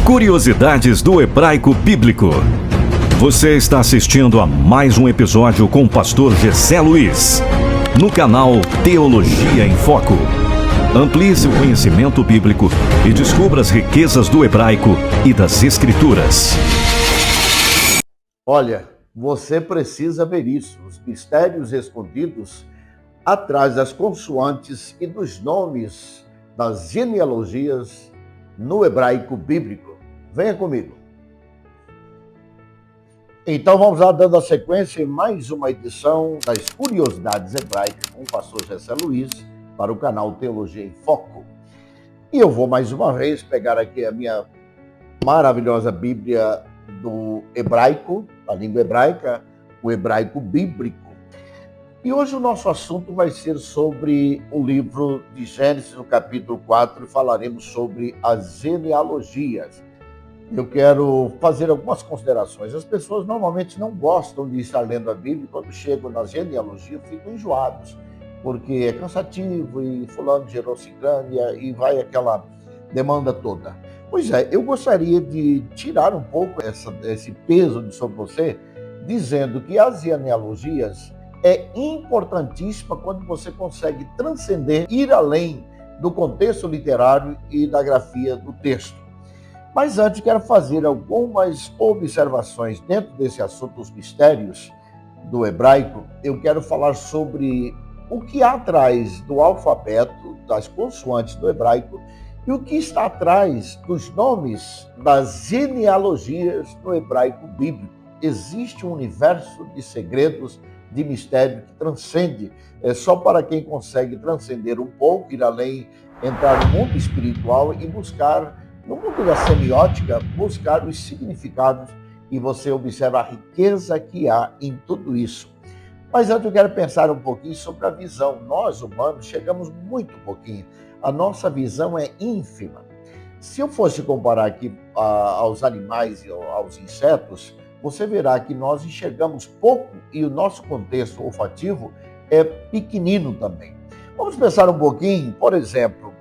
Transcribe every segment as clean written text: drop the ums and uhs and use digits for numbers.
Curiosidades do Hebraico Bíblico. Você está assistindo a mais um episódio com o pastor Gessé Luiz, no canal Teologia em Foco. Amplie seu conhecimento bíblico e descubra as riquezas do hebraico e das escrituras. Olha, você precisa ver isso, os mistérios escondidos atrás das consoantes e dos nomes das genealogias no hebraico bíblico. Venha comigo. Então vamos lá dando a sequência em mais uma edição das Curiosidades Hebraicas com o pastor Gessé Luiz para o canal Teologia em Foco. E eu vou mais uma vez pegar aqui a minha maravilhosa Bíblia do hebraico, a língua hebraica, o hebraico bíblico. E hoje o nosso assunto vai ser sobre o livro de Gênesis, no capítulo 4, e falaremos sobre as genealogias. Eu quero fazer algumas considerações. As pessoas normalmente não gostam de estar lendo a Bíblia, e quando chegam nas genealogias ficam enjoados, porque é cansativo e fulano gerou ciclano e vai aquela demanda toda. Pois é, eu gostaria de tirar um pouco esse peso sobre você, dizendo que as genealogias é importantíssima quando você consegue transcender, ir além do contexto literário e da grafia do texto. Mas antes quero fazer algumas observações dentro desse assunto dos mistérios do hebraico. Eu quero falar sobre o que há atrás do alfabeto, das consoantes do hebraico, e o que está atrás dos nomes das genealogias no hebraico bíblico. Existe um universo de segredos, de mistério que transcende. É só para quem consegue transcender um pouco, ir além, entrar no mundo espiritual e buscar, no mundo da semiótica, buscar os significados, e você observa a riqueza que há em tudo isso. Mas antes eu quero pensar um pouquinho sobre a visão. Nós, humanos, chegamos muito pouquinho. A nossa visão é ínfima. Se eu fosse comparar aqui aos animais e aos insetos, você verá que nós enxergamos pouco e o nosso contexto olfativo é pequenino também. Vamos pensar um pouquinho, por exemplo,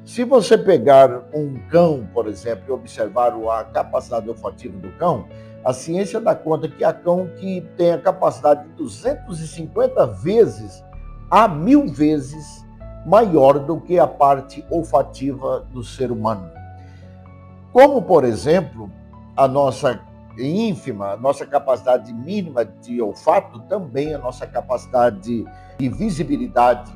se você pegar um cão, por exemplo, e observar a capacidade olfativa do cão, a ciência dá conta que há cão que tem a capacidade de 250 vezes a 1000 vezes maior do que a parte olfativa do ser humano. Como, por exemplo, a nossa ínfima, a nossa capacidade mínima de olfato, também a nossa capacidade de visibilidade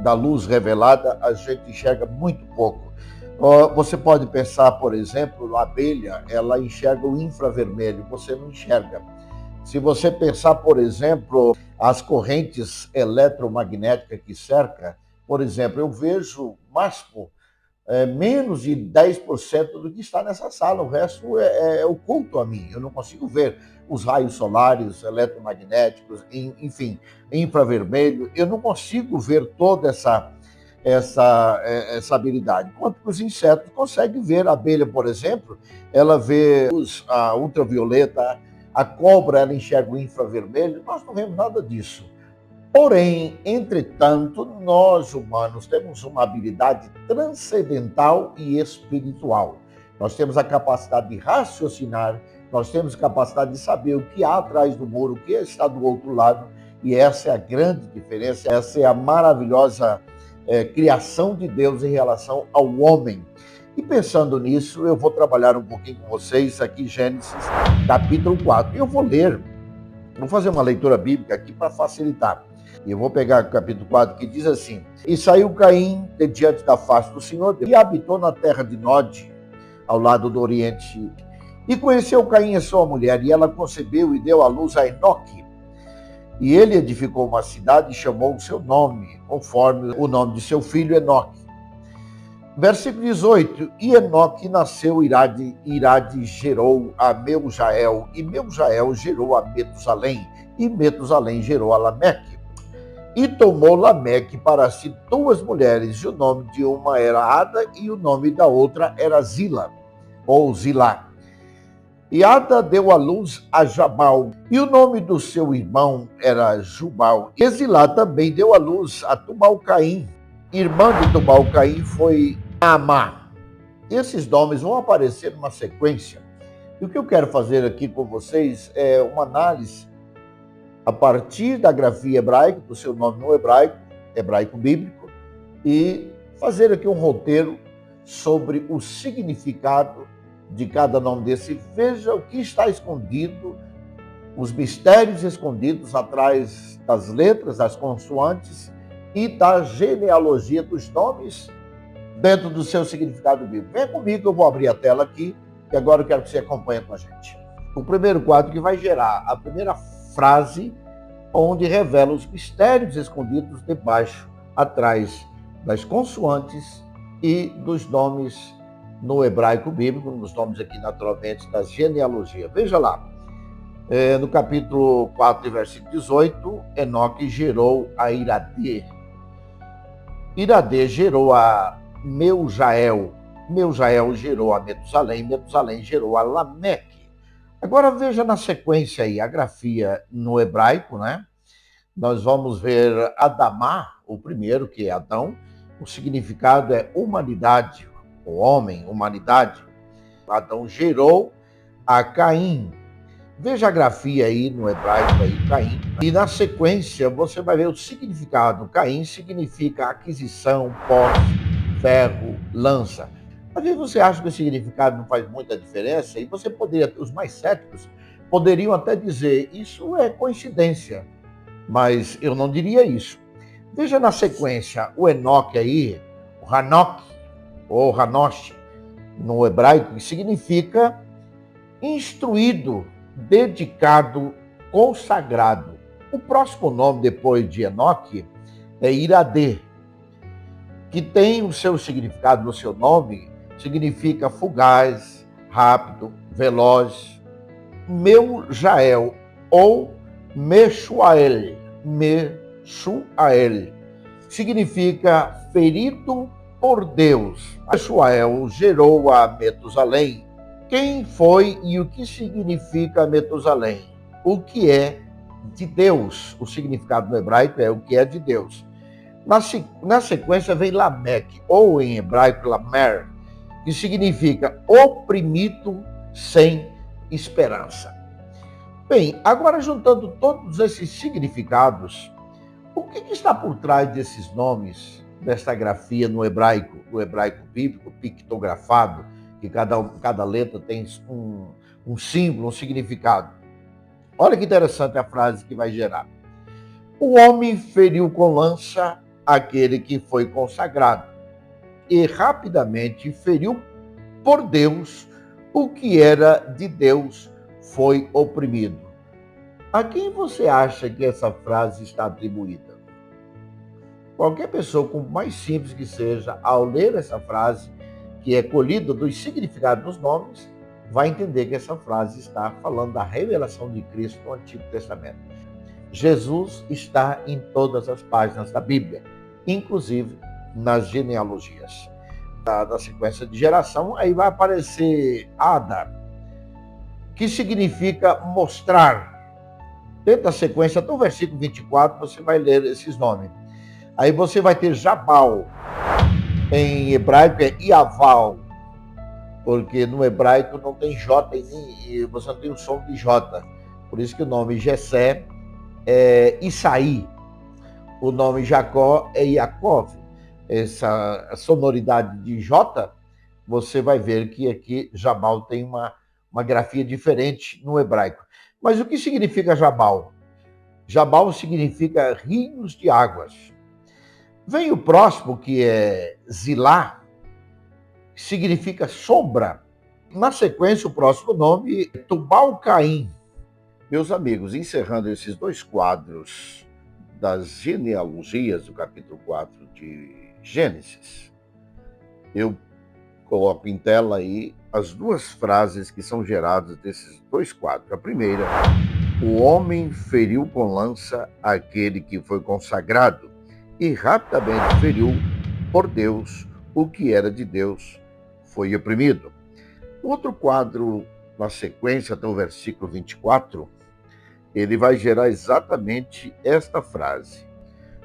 da luz revelada, a gente enxerga muito pouco. Você pode pensar, por exemplo, a abelha, ela enxerga o infravermelho, você não enxerga. Se você pensar, por exemplo, as correntes eletromagnéticas que cercam, por exemplo, eu vejo máximo menos de 10% do que está nessa sala. O resto é oculto a mim. Eu não consigo ver os raios solares, eletromagnéticos, enfim, infravermelho. Eu não consigo ver toda essa habilidade. Enquanto que os insetos conseguem ver. A abelha, por exemplo, ela vê a ultravioleta, a cobra, ela enxerga o infravermelho. Nós não vemos nada disso. Porém, entretanto, nós humanos temos uma habilidade transcendental e espiritual. Nós temos a capacidade de raciocinar, nós temos a capacidade de saber o que há atrás do muro, o que está do outro lado, e essa é a grande diferença, essa é a maravilhosa criação de Deus em relação ao homem. E pensando nisso, eu vou trabalhar um pouquinho com vocês aqui, Gênesis, capítulo 4. Eu vou fazer uma leitura bíblica aqui para facilitar. E eu vou pegar o capítulo 4, que diz assim: E saiu Caim de diante da face do Senhor e habitou na terra de Nod, ao lado do Oriente. E conheceu Caim a sua mulher, e ela concebeu e deu à luz a Enoque. E ele edificou uma cidade e chamou o seu nome, conforme o nome de seu filho Enoque. Versículo 18: E Enoque nasceu Irade gerou a Meujael, e Meujael gerou a Metusalém, e Metusalém gerou a Lameque. E tomou Lameque para si 2 mulheres, e o nome de uma era Ada, e o nome da outra era Zila, ou Zilá. E Ada deu à luz a Jabal, e o nome do seu irmão era Jubal. E Zilá também deu à luz a Tubal-Caim. Irmã de Tubal-Caim foi Amá. Esses nomes vão aparecer numa sequência. E o que eu quero fazer aqui com vocês é uma análise a partir da grafia hebraica, do seu nome no hebraico bíblico, e fazer aqui um roteiro sobre o significado de cada nome desse. Veja o que está escondido, os mistérios escondidos atrás das letras, das consoantes e da genealogia dos nomes dentro do seu significado bíblico. Vem comigo que eu vou abrir a tela aqui e agora eu quero que você acompanhe com a gente. O primeiro quadro que vai gerar a primeira frase, onde revela os mistérios escondidos debaixo, atrás das consoantes e dos nomes no hebraico bíblico, nos nomes aqui naturalmente da genealogia. Veja lá, no capítulo 4, versículo 18, Enoque gerou a Iradê. Iradê gerou a Meujael. Meujael gerou a Metusalém. Metusalém gerou a Lameque. Agora veja na sequência aí, a grafia no hebraico, né? Nós vamos ver Adamá, o primeiro, que é Adão. O significado é humanidade, o homem, humanidade. Adão gerou a Caim. Veja a grafia aí no hebraico, aí, Caim. E na sequência você vai ver o significado. Caim significa aquisição, posse, ferro, lança. Às vezes você acha que o significado não faz muita diferença, e você poderia, os mais céticos, poderiam até dizer, isso é coincidência, mas eu não diria isso. Veja na sequência, o Enoque aí, o Hanok, ou Hanosh, no hebraico, que significa instruído, dedicado, consagrado. O próximo nome depois de Enoque é Iradê, que tem o seu significado no seu nome, significa fugaz, rápido, veloz. Meujael ou Meshuael, significa ferido por Deus. Meshuael gerou a Metusalém. Quem foi e o que significa Metusalém? O que é de Deus. O significado no hebraico é o que é de Deus. Na sequência vem Lameque, ou em hebraico Lamer, que significa oprimido sem esperança. Bem, agora juntando todos esses significados, o que está por trás desses nomes, desta grafia no hebraico bíblico, pictografado, que cada letra tem um símbolo, um significado? Olha que interessante a frase que vai gerar. O homem feriu com lança aquele que foi consagrado, e rapidamente feriu por Deus o que era de Deus foi oprimido. A quem você acha que essa frase está atribuída? Qualquer pessoa, por mais simples que seja, ao ler essa frase, que é colhida dos significados dos nomes, vai entender que essa frase está falando da revelação de Cristo no Antigo Testamento. Jesus está em todas as páginas da Bíblia, inclusive nas genealogias. Da sequência de geração, aí vai aparecer Ada, que significa mostrar. Dentro da sequência, até o versículo 24, você vai ler esses nomes. Aí você vai ter Jabal, em hebraico é Iaval, porque no hebraico não tem J e você não tem o som de J. Por isso que o nome Jessé é Isaí, o nome Jacó é Yaakov. Essa sonoridade de J, você vai ver que aqui Jabal tem uma grafia diferente no hebraico. Mas o que significa Jabal? Jabal significa rios de águas. Vem o próximo, que é Zilá, que significa sombra. Na sequência, o próximo nome é Tubal-Caim. Meus amigos, encerrando esses dois quadros das genealogias do capítulo 4 de Gênesis, eu coloco em tela aí as duas frases que são geradas desses dois quadros. A primeira, o homem feriu com lança aquele que foi consagrado e rapidamente feriu por Deus o que era de Deus foi oprimido. O outro quadro, na sequência, até o versículo 24, ele vai gerar exatamente esta frase.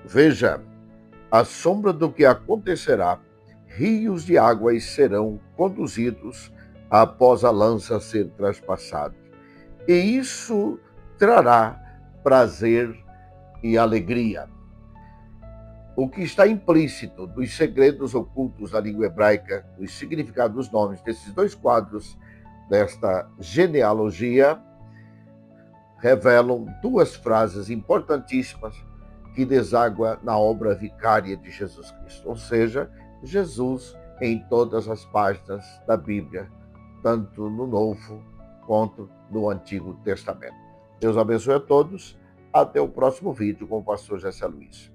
Veja, a sombra do que acontecerá rios de águas serão conduzidos após a lança ser traspassada. E isso trará prazer e alegria. O que está implícito dos segredos ocultos da língua hebraica, os significados dos nomes desses dois quadros desta genealogia, revelam duas frases importantíssimas que deságua na obra vicária de Jesus Cristo, ou seja, Jesus em todas as páginas da Bíblia, tanto no Novo quanto no Antigo Testamento. Deus abençoe a todos. Até o próximo vídeo com o pastor Gessé Luiz.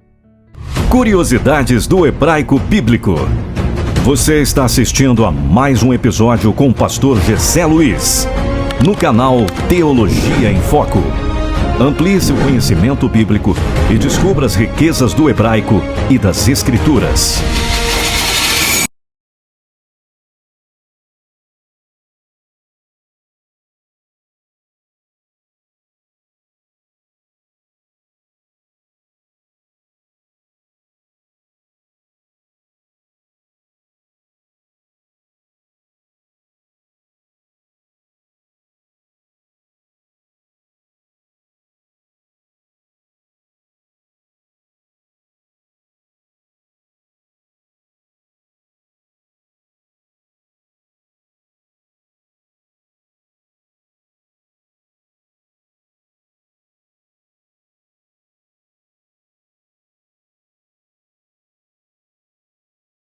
Curiosidades do Hebraico Bíblico. Você está assistindo a mais um episódio com o pastor Gessé Luiz, no canal Teologia em Foco. Amplie seu conhecimento bíblico e descubra as riquezas do hebraico e das Escrituras.